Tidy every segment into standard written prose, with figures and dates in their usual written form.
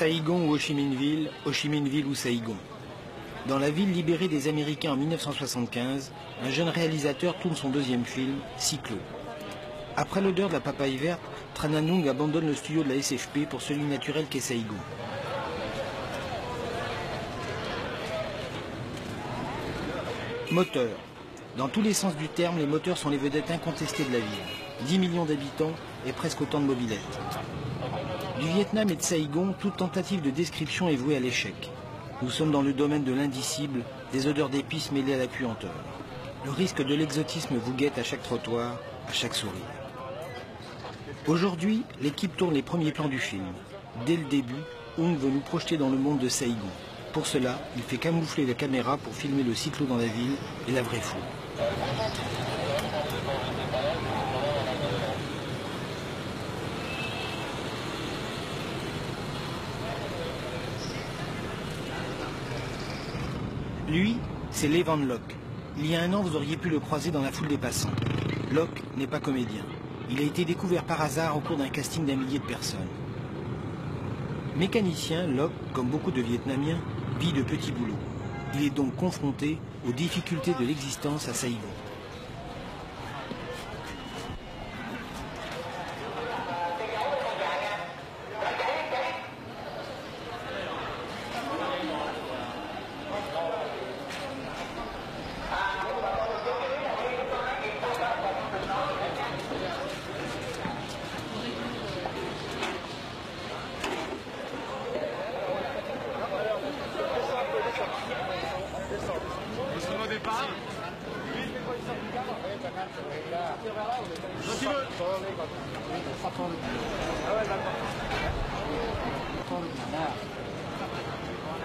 Saïgon ou Ho Chi Minh Ville ou Saïgon. Dans la ville libérée des Américains en 1975, un jeune réalisateur tourne son deuxième film, Cyclo. Après l'odeur de la papaye verte, Tran Anh Muang abandonne le studio de la SFP pour celui naturel qu'est Saïgon. Moteur. Dans tous les sens du terme, les moteurs sont les vedettes incontestées de la ville. 10 millions d'habitants et presque autant de mobylettes. Du Vietnam et de Saïgon, toute tentative de description est vouée à l'échec. Nous sommes dans le domaine de l'indicible, des odeurs d'épices mêlées à la puanteur. Le risque de l'exotisme vous guette à chaque trottoir, à chaque sourire. Aujourd'hui, l'équipe tourne les premiers plans du film. Dès le début, Hung veut nous projeter dans le monde de Saïgon. Pour cela, il fait camoufler la caméra pour filmer le cyclo dans la ville et la vraie foule. Lui, c'est Lee Van Lock. Il y a un an, vous auriez pu le croiser dans la foule des passants. Lock n'est pas comédien. Il a été découvert par hasard au cours d'un casting d'un millier de personnes. Mécanicien, Lock, comme beaucoup de Vietnamiens, vit de petits boulots. Il est donc confronté aux difficultés de l'existence à Saïgon.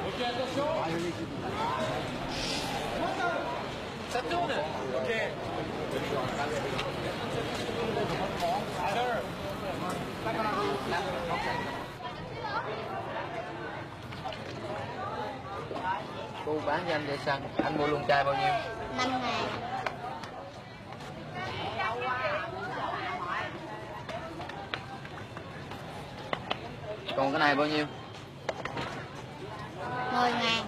Ok, attention. Ça tourne. Ok. Cô bán cho anh cây xăng, anh mua luôn chai bao nhiêu? 5.000. Còn cái này bao nhiêu? 10.000.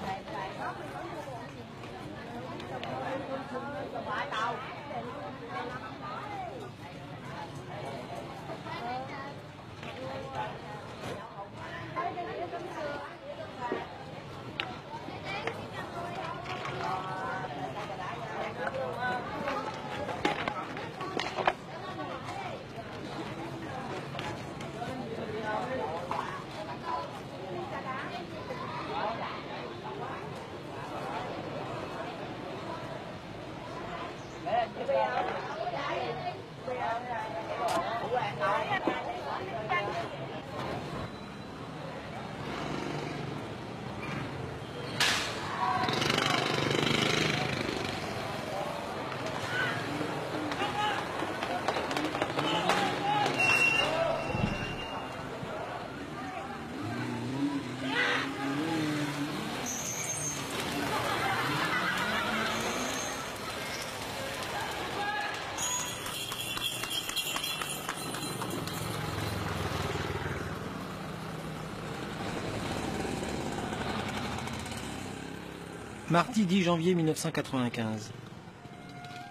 Mardi 10 janvier 1995.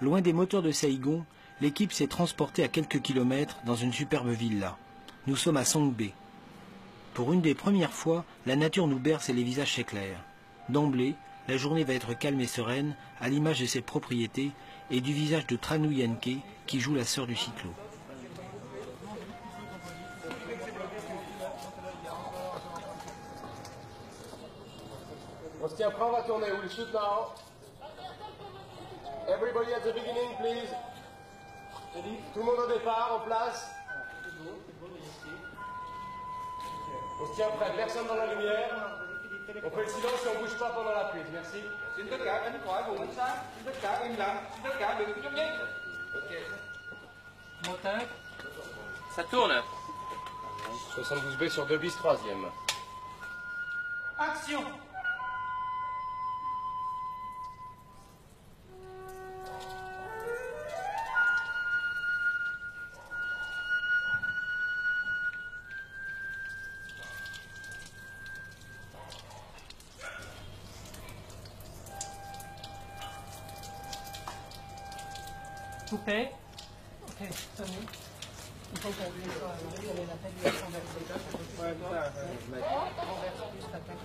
Loin des moteurs de Saïgon, l'équipe s'est transportée à quelques kilomètres dans une superbe villa. Nous sommes à Song Be. Pour une des premières fois, la nature nous berce et les visages s'éclairent. D'emblée, la journée va être calme et sereine, à l'image de ses propriétés et du visage de Tran Nguyen Ky qui joue la sœur du cyclo. On se tient prêt, on va tourner. We'll shoot now. Everybody at the beginning, please. Tout le monde au départ, en place. On se tient prêt, personne dans la lumière. On fait le silence et on bouge pas pendant la prise, merci. Xin tất cả cánh khỏi vùng ánh sáng, xin tất cả im lặng, xin tất cả đừng nhúc nhích. Ok. Moteur. Ça tourne. 72B sur 2 bis, 3e. Action. Coupé. Ok, Tony. Il faut qu'on lui soit la tête lui conversée. Renverse plus ta tête.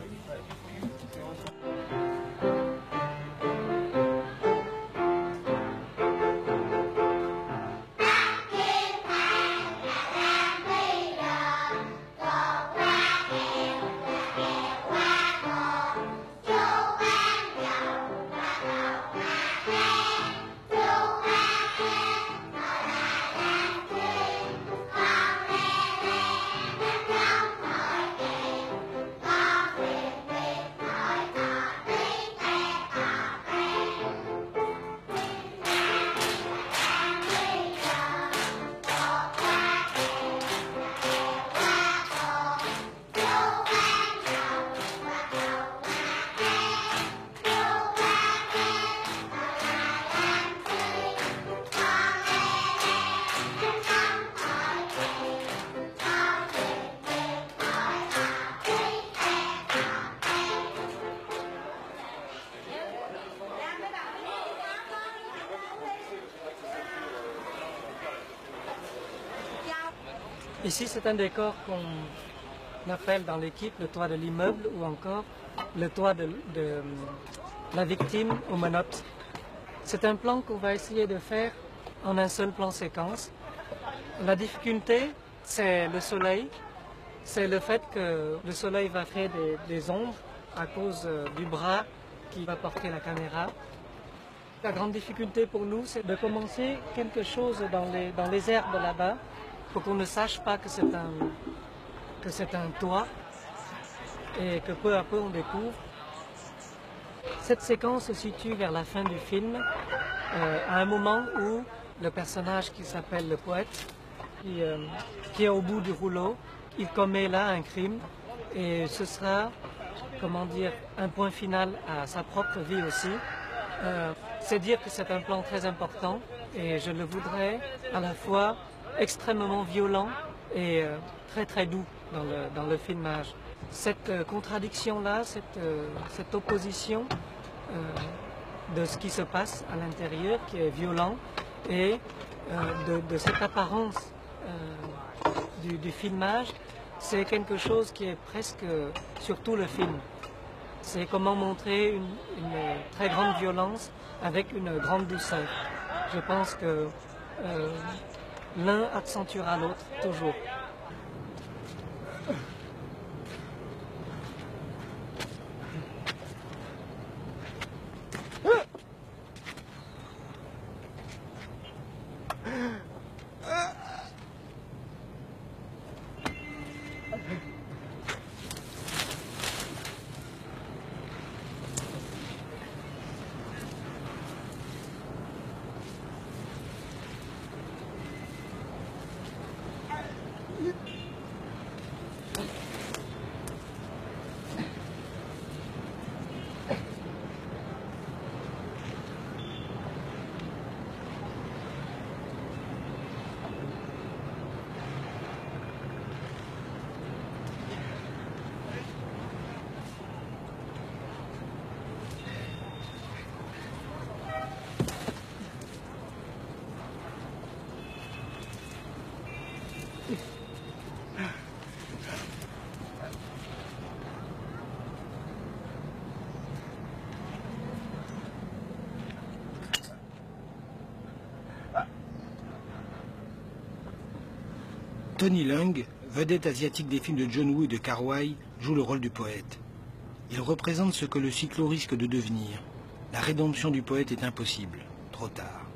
Ici, c'est un décor qu'on appelle dans l'équipe le toit de l'immeuble ou encore le toit de la victime aux menottes. C'est un plan qu'on va essayer de faire en un seul plan séquence. La difficulté, c'est le soleil. C'est le fait que le soleil va créer des ombres à cause du bras qui va porter la caméra. La grande difficulté pour nous, c'est de commencer quelque chose dans les herbes là-bas, pour qu'on ne sache pas que c'est un toit et que peu à peu on découvre. Cette séquence se situe vers la fin du film, à un moment où le personnage qui s'appelle le poète, qui est au bout du rouleau, il commet là un crime et ce sera, comment dire, un point final à sa propre vie aussi. C'est dire que c'est un plan très important et je le voudrais à la fois extrêmement violent et très très doux dans le filmage. Cette contradiction-là, cette opposition de ce qui se passe à l'intérieur, qui est violent, et de cette apparence du filmage, c'est quelque chose qui est presque sur tout le film. C'est comment montrer une très grande violence avec une grande douceur. Je pense que l'un accentuera l'autre, toujours. Tony Leung, vedette asiatique des films de John Woo et de Kar-wai, joue le rôle du poète. Il représente ce que le cyclo risque de devenir. La rédemption du poète est impossible, trop tard.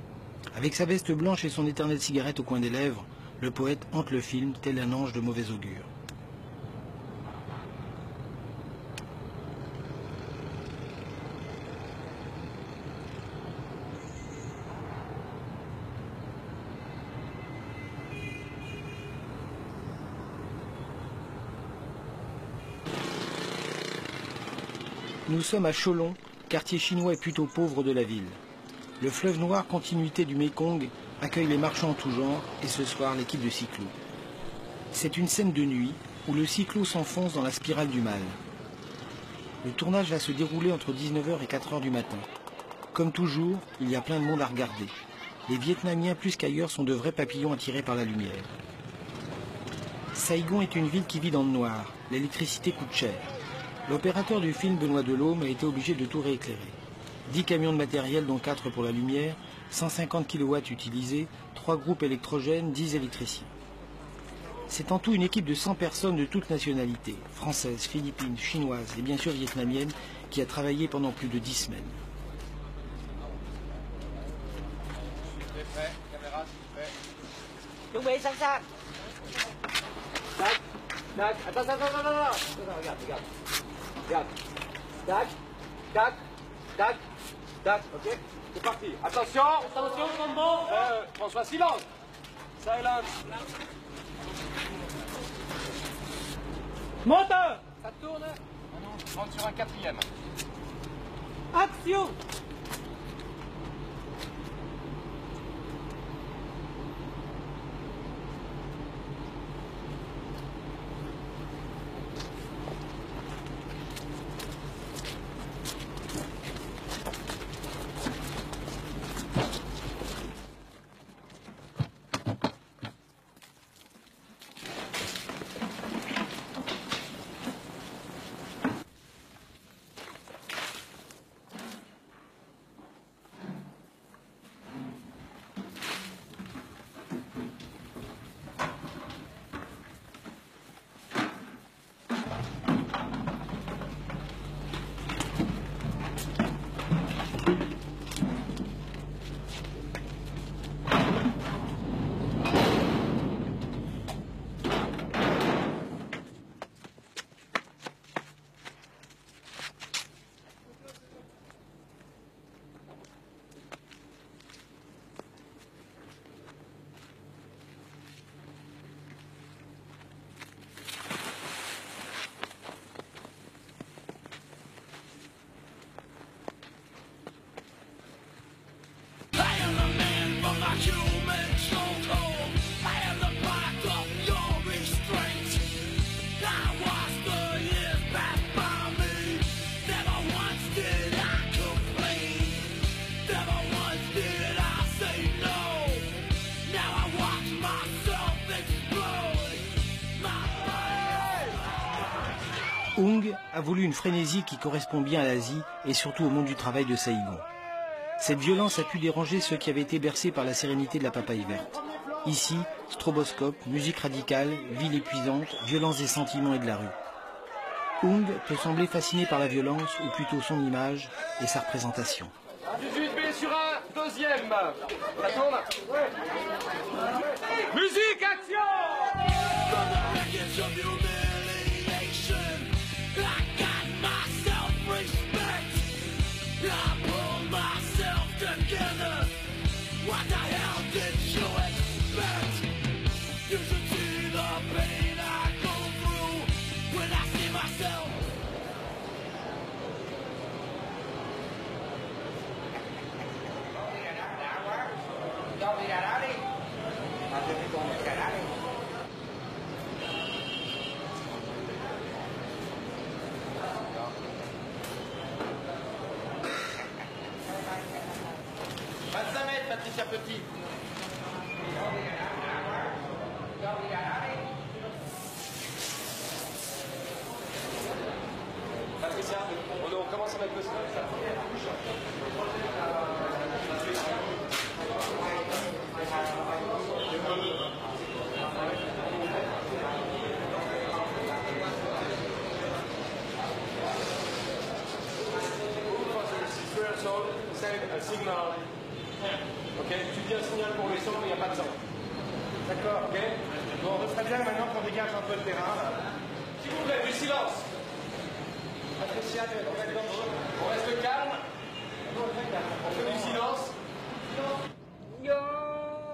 Avec sa veste blanche et son éternelle cigarette au coin des lèvres, le poète hante le film tel un ange de mauvais augure. Nous sommes à Cholon, quartier chinois et plutôt pauvre de la ville. Le fleuve noir, continuité du Mékong, accueille les marchands en tout genre et ce soir l'équipe de cyclo. C'est une scène de nuit où le cyclo s'enfonce dans la spirale du mal. Le tournage va se dérouler entre 19h et 4h du matin. Comme toujours, il y a plein de monde à regarder. les Vietnamiens plus qu'ailleurs sont de vrais papillons attirés par la lumière. Saigon est une ville qui vit dans le noir. L'électricité coûte cher. L'opérateur du film, Benoît Delhomme, a été obligé de tout rééclairer. 10 camions de matériel, dont 4 pour la lumière, 150 kW utilisés, 3 groupes électrogènes, 10 électriciens. C'est en tout une équipe de 100 personnes de toutes nationalités, françaises, philippines, chinoises et bien sûr vietnamiennes, qui a travaillé pendant plus de 10 semaines. Prêt, caméra, s'il vous plaît. Chuẩn bị sẵn sàng. Tac, tac, attends, regarde. Tac, tac, tac, tac, ok. C'est parti. Attention, combo. François, silence. Silence. Moteur! Ça tourne. On rentre sur un 4e. Action! Ung a voulu une frénésie qui correspond bien à l'Asie et surtout au monde du travail de Saigon. Cette violence a pu déranger ceux qui avaient été bercés par la sérénité de la papaye verte. Ici, stroboscope, musique radicale, ville épuisante, violence des sentiments et de la rue. Ung peut sembler fasciné par la violence, ou plutôt son image et sa représentation. 18B sur un 2e. Ça tourne. Musique, action! Patricia Petit. Patricia, on commence à mettre le sol. Un signal. Ok, tu dis un signal pour le son, il n'y a pas de son. D'accord, ok. Bon, on serait bien maintenant qu'on dégage un peu le terrain. S'il vous plaît, du silence. Patricia, on reste calme. On fait du silence.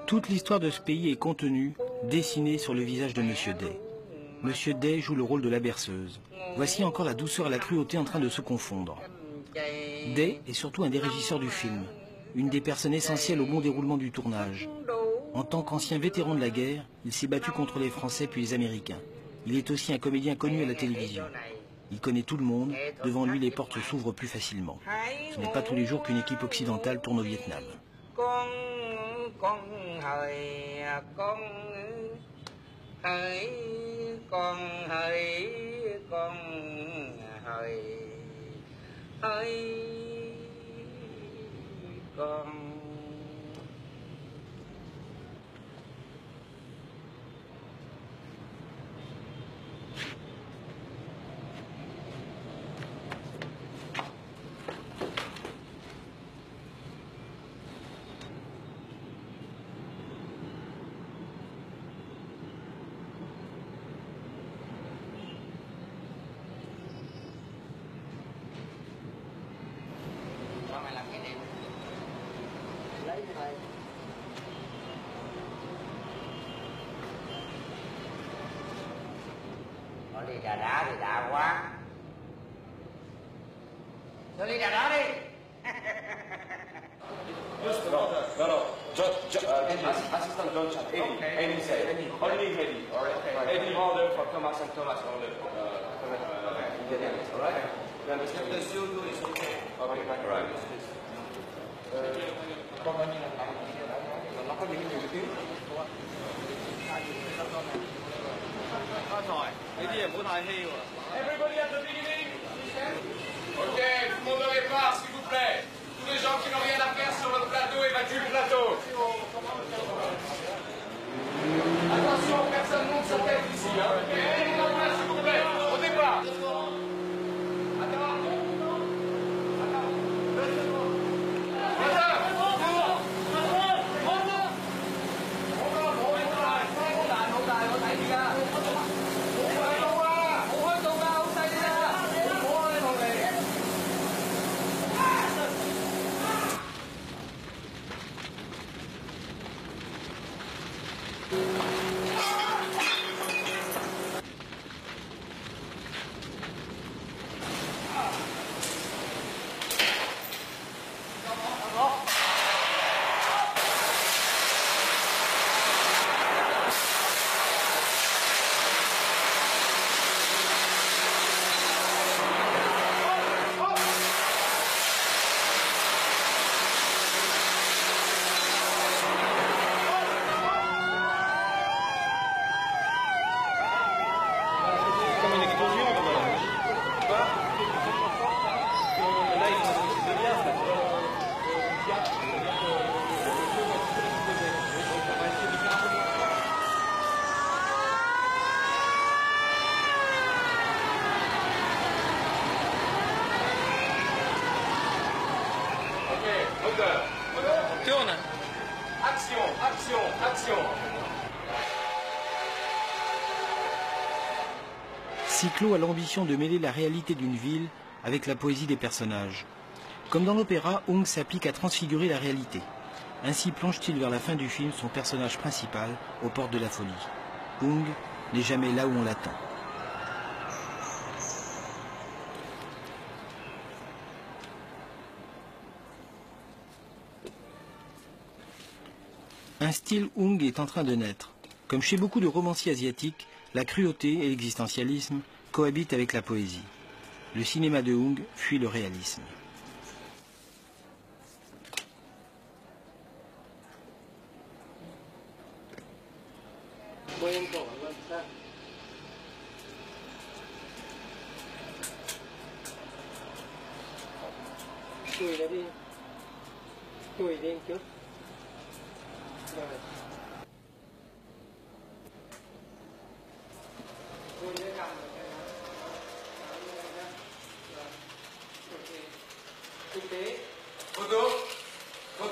Toute l'histoire de ce pays est contenue, dessinée sur le visage de Monsieur Day. Monsieur Day joue le rôle de la berceuse. Voici encore la douceur et la cruauté en train de se confondre. Day est surtout un des régisseurs du film, une des personnes essentielles au bon déroulement du tournage. En tant qu'ancien vétéran de la guerre, il s'est battu contre les Français puis les Américains. Il est aussi un comédien connu à la télévision. Il connaît tout le monde, devant lui les portes s'ouvrent plus facilement. Ce n'est pas tous les jours qu'une équipe occidentale tourne au Vietnam. con hỡi con hỡi con hỡi con hỡi hỡi con. Mày làm cái này lấy cái này. Có ly trà đá thì đã quá. Cho ly trà đá đi. No. Assistant John Chan. Eddie said. Only Eddie. All right. Eddie order for Thomas and Thomas order. All right. You understand? The zoo is okay. Okay. All right. Nó có những nhiều tiếng. Everybody at the beginning. Ok, tout le monde au départ, s'il vous plaît. Tous les gens qui n'ont rien à faire sur le plateau, évacuent le plateau. Attention, personne ne monte sa tête ici. Ok, s'il vous plaît. Au départ. Tourne. Action. Cyclo a l'ambition de mêler la réalité d'une ville avec la poésie des personnages. Comme dans l'opéra, Ung s'applique à transfigurer la réalité. Ainsi plonge-t-il vers la fin du film son personnage principal aux portes de la folie. Ung n'est jamais là où on l'attend. Un style Ung est en train de naître. Comme chez beaucoup de romanciers asiatiques, la cruauté et l'existentialisme cohabitent avec la poésie. Le cinéma de Ung fuit le réalisme. Chùi đi anh trước. Rồi. Kinh tế. Photo. Tu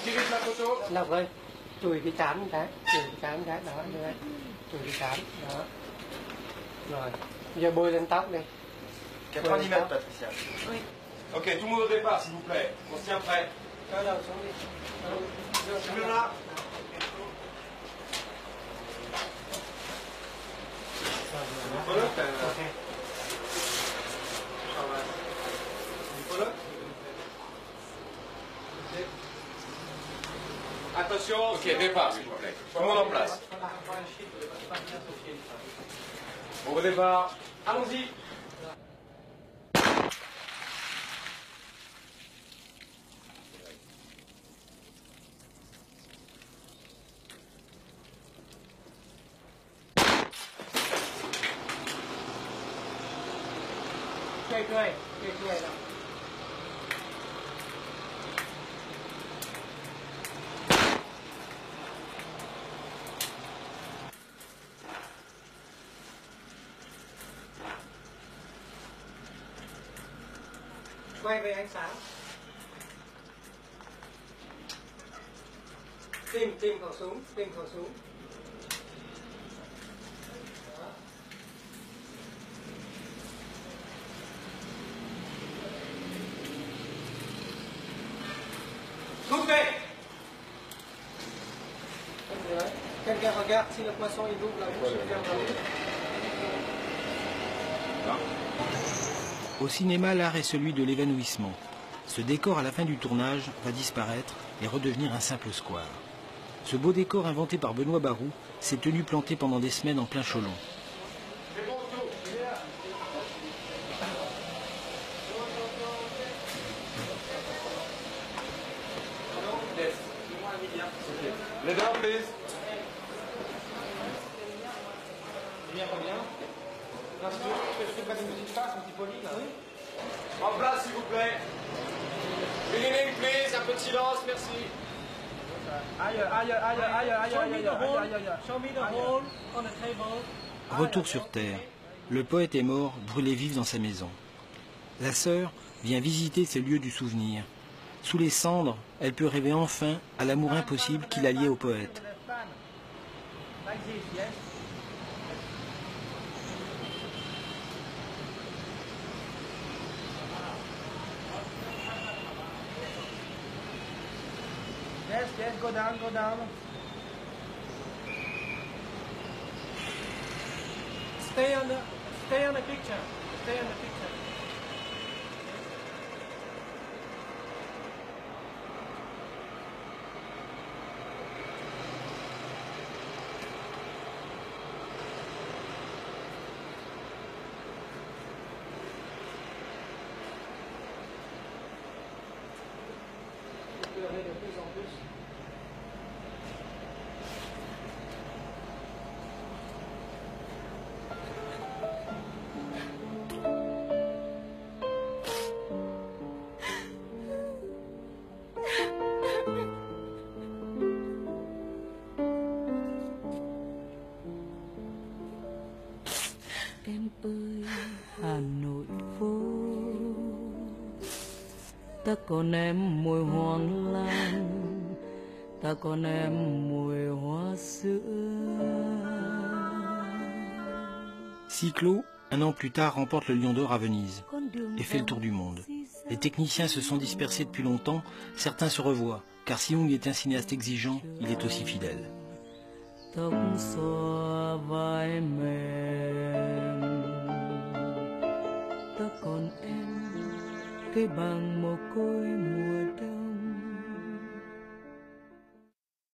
diriges la photo. Lộc ơi, chùi cái chán cái, đó, như vậy. Chùi cái chán, đó. Rồi, giờ bôi lên tóc đi. 90 mètres, Patricia. Oui. Ok, tout le monde au départ, s'il vous plaît. On se tient prêt. Kéo đầu xuống đi. C'est bien là. Voilà. Voilà. Attention. Ok, départ, s'il vous plaît. Tout le monde en place. Au départ. Allons-y. tươi nào. Quay về ánh sáng. Tìm khẩu súng. Coupez. Quelqu'un regarde si le poisson il ouvre la bouche, il ferme la bouche. Au cinéma, l'art est celui de l'évanouissement. Ce décor à la fin du tournage va disparaître et redevenir un simple square. Ce beau décor inventé par Benoît Barou s'est tenu planté pendant des semaines en plein Cholon. Les dents, please. Bien, reviens. Là, si tu veux, je fais pas une petite face, un petit poli, là. Oui. En place, s'il vous plaît. Beginning, please. Un peu de silence, merci. Show me the hole on the table. Retour sur Terre. Le poète est mort, brûlé vif dans sa maison. La sœur vient visiter ces lieux du souvenir. Sous les cendres, elle peut rêver enfin à l'amour impossible qui la liait au poète. Yes, go down. Stay on the picture. De plus en plus. Em ơi Hà Nội phố, ta còn em mùi hoang lan, ta còn em mùi hoa sữa. Cyclo, un an plus tard, remporte le Lion d'Or à Venise et fait le tour du monde. Les techniciens se sont dispersés depuis longtemps, certains se revoient, car si Young est un cinéaste exigeant, il est aussi fidèle. Tóc xõa vai mềm, ta còn em cây bằng mồ côi